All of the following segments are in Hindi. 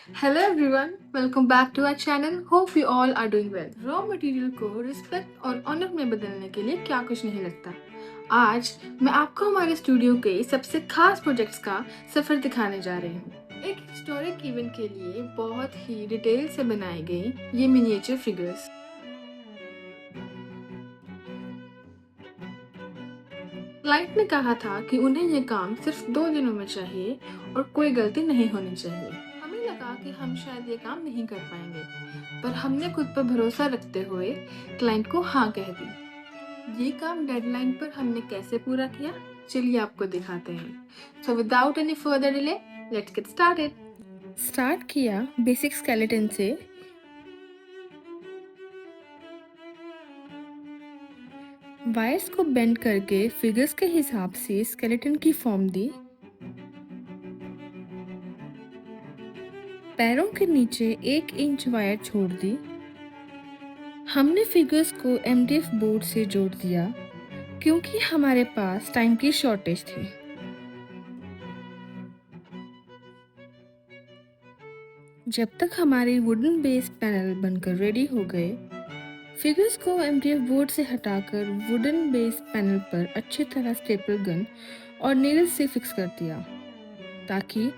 Hello everyone, welcome back to our channel. Hope you all are doing well. Raw material को रिस्पेक्ट और ऑनर में बदलने के लिए क्या कुछ नहीं लगता। आज मैं आपको हमारे स्टूडियो के सबसे खास प्रोजेक्ट्स का सफर दिखाने जा रही हूँ। एक हिस्टोरिक इवेंट के लिए बहुत ही डिटेल से बनाई गई ये मिनिएचर फिगर्स। क्लाइंट ने कहा था कि उन्हें यह काम सिर्फ 2 दिनों में चाहिए और कोई गलती नहीं होनी चाहिए। हमें लगा कि हम शायद ये काम नहीं कर पाएंगे, पर हमने खुद पर भरोसा रखते हुए क्लाइंट को हाँ कह दी। ये काम डेडलाइन पर हमने कैसे पूरा किया, चलिए आपको दिखाते हैं। So without any further delay, let's get started. Start किया बेसिक स्केलेटन से। वायर्स को बेंड करके फिगर्स के हिसाब से स्केलेटन की फॉर्म दी। पैरों के नीचे 1 इंच वायर छोड़ दी। हमने फिगर्स को एमडीएफ बोर्ड से जोड़ दिया क्योंकि हमारे पास टाइम की शॉर्टेज थी। जब तक हमारे वुडन बेस पैनल बनकर रेडी हो गए, फिगर्स को एमडीएफ बोर्ड से हटाकर वुडन बेस पैनल पर अच्छी तरह स्टेपल गन और नेल से फिक्स कर दिया ताकि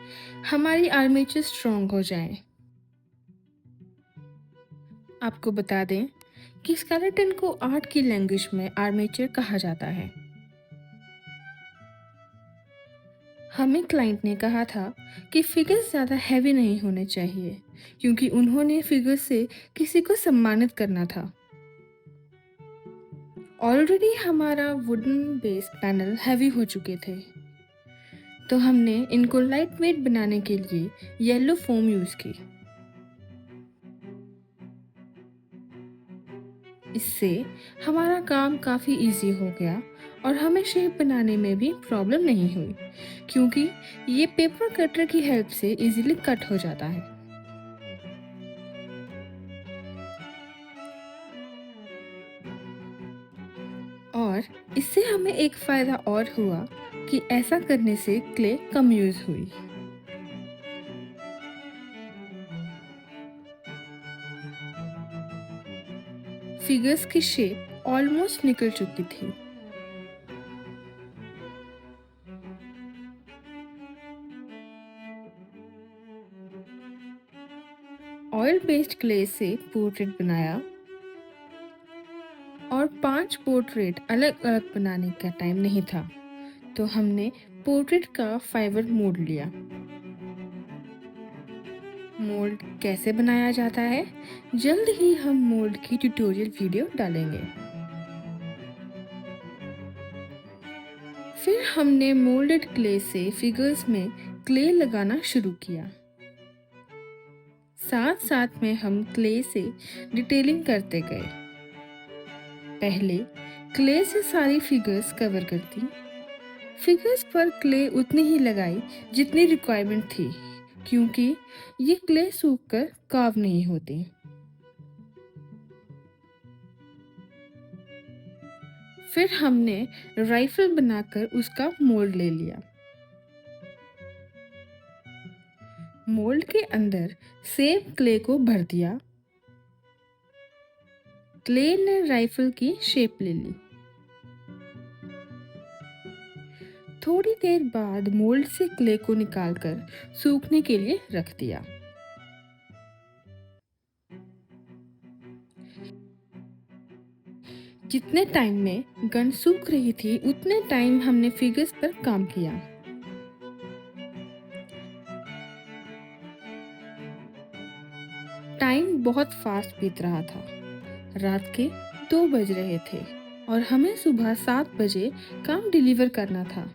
हमारी आर्मेचर स्ट्रॉन्ग हो जाए। आपको बता दें कि स्केलेटन को आर्ट की लैंग्वेज में आर्मेचर कहा जाता है। हमें क्लाइंट ने कहा था कि फिगर्स ज़्यादा हैवी नहीं होने चाहिए क्योंकि उन्होंने फिगर्स से किसी को सम्मानित करना था। ऑलरेडी हमारा वुडन बेस पैनल हैवी हो चुके थे, तो हमने इनको लाइट वेट बनाने के लिए येलो फोम यूज़ की। इससे हमारा काम काफ़ी इजी हो गया और हमें शेप बनाने में भी प्रॉब्लम नहीं हुई क्योंकि ये पेपर कटर की हेल्प से इजीली कट हो जाता है। और इससे हमें एक फ़ायदा और हुआ कि ऐसा करने से क्ले कम यूज़ हुई। फिगर्स की शेप ऑलमोस्ट निकल चुकी थी। ऑयल बेस्ड क्ले से पोर्ट्रेट बनाया और 5 पोर्ट्रेट अलग अलग बनाने का टाइम नहीं था, तो हमने पोर्ट्रेट का फाइबर मोड़ लिया। मोल्ड कैसे बनाया जाता है, जल्द ही हम मोल्ड की ट्यूटोरियल वीडियो डालेंगे। फिर हमने मोल्डेड क्ले से फिगर्स में क्ले लगाना शुरू किया। साथ साथ में हम क्ले से डिटेलिंग करते गए। पहले क्ले से सारी फिगर्स कवर कर दी। फिगर्स पर क्ले उतनी ही लगाई जितनी रिक्वायरमेंट थी क्योंकि ये क्ले सूखकर कार्व नहीं होती। फिर हमने राइफल बनाकर उसका मोल्ड ले लिया। मोल्ड के अंदर सेम क्ले को भर दिया। क्ले ने राइफल की शेप ले ली। थोड़ी देर बाद मोल्ड से क्ले को निकालकर सूखने के लिए रख दिया। जितने टाइम में गन सूख रही थी उतने टाइम हमने फिगर्स पर काम किया। टाइम बहुत फास्ट बीत रहा था। रात के 2 बज रहे थे और हमें सुबह 7 बजे काम डिलीवर करना था।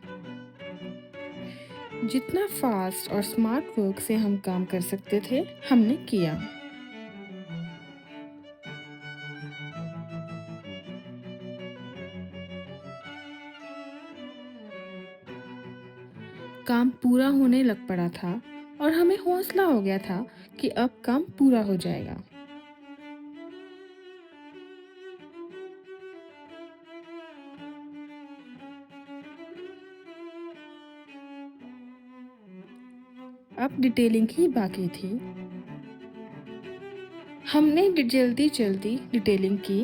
जितना फास्ट और स्मार्ट वर्क से हम काम कर सकते थे, हमने किया। काम पूरा होने लग पड़ा था और हमें हौसला हो गया था कि अब काम पूरा हो जाएगा। अब डिटेलिंग ही बाकी थी। हमने जल्दी जल्दी डिटेलिंग की।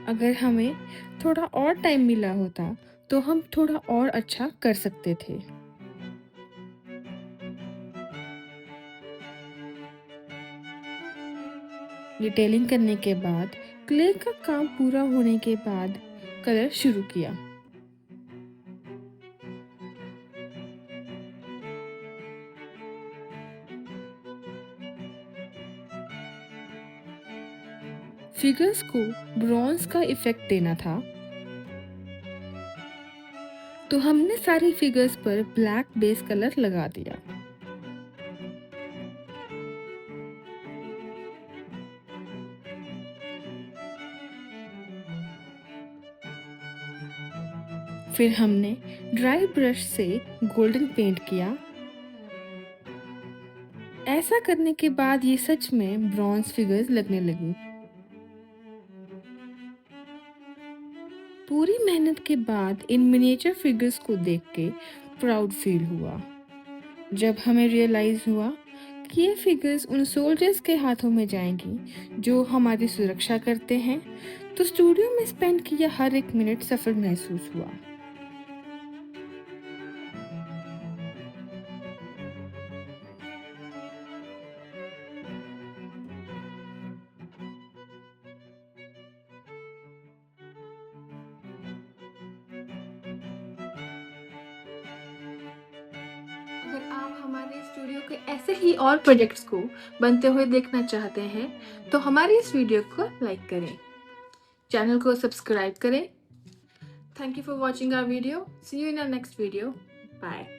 अगर हमें थोड़ा और टाइम मिला होता तो हम थोड़ा और अच्छा कर सकते थे। डिटेलिंग करने के बाद क्ले का काम पूरा होने के बाद कलर शुरू किया। फिगर्स को ब्रॉन्ज का इफेक्ट देना था, तो हमने सारी फिगर्स पर ब्लैक बेस कलर लगा दिया। फिर हमने ड्राई ब्रश से गोल्डन पेंट किया। ऐसा करने के बाद ये सच में ब्रॉन्ज फिगर्स लगने लगी। पूरी मेहनत के बाद इन मिनिएचर फिगर्स को देख के प्राउड फील हुआ। जब हमें रियलाइज हुआ कि ये फिगर्स उन सोल्जर्स के हाथों में जाएंगी जो हमारी सुरक्षा करते हैं, तो स्टूडियो में स्पेंड किया हर एक मिनट सफल महसूस हुआ। अगर आप हमारे स्टूडियो के ऐसे ही और प्रोजेक्ट्स को बनते हुए देखना चाहते हैं, तो हमारी इस वीडियो को लाइक करें, चैनल को सब्सक्राइब करें। Thank you for watching our video. See you in our next video. Bye.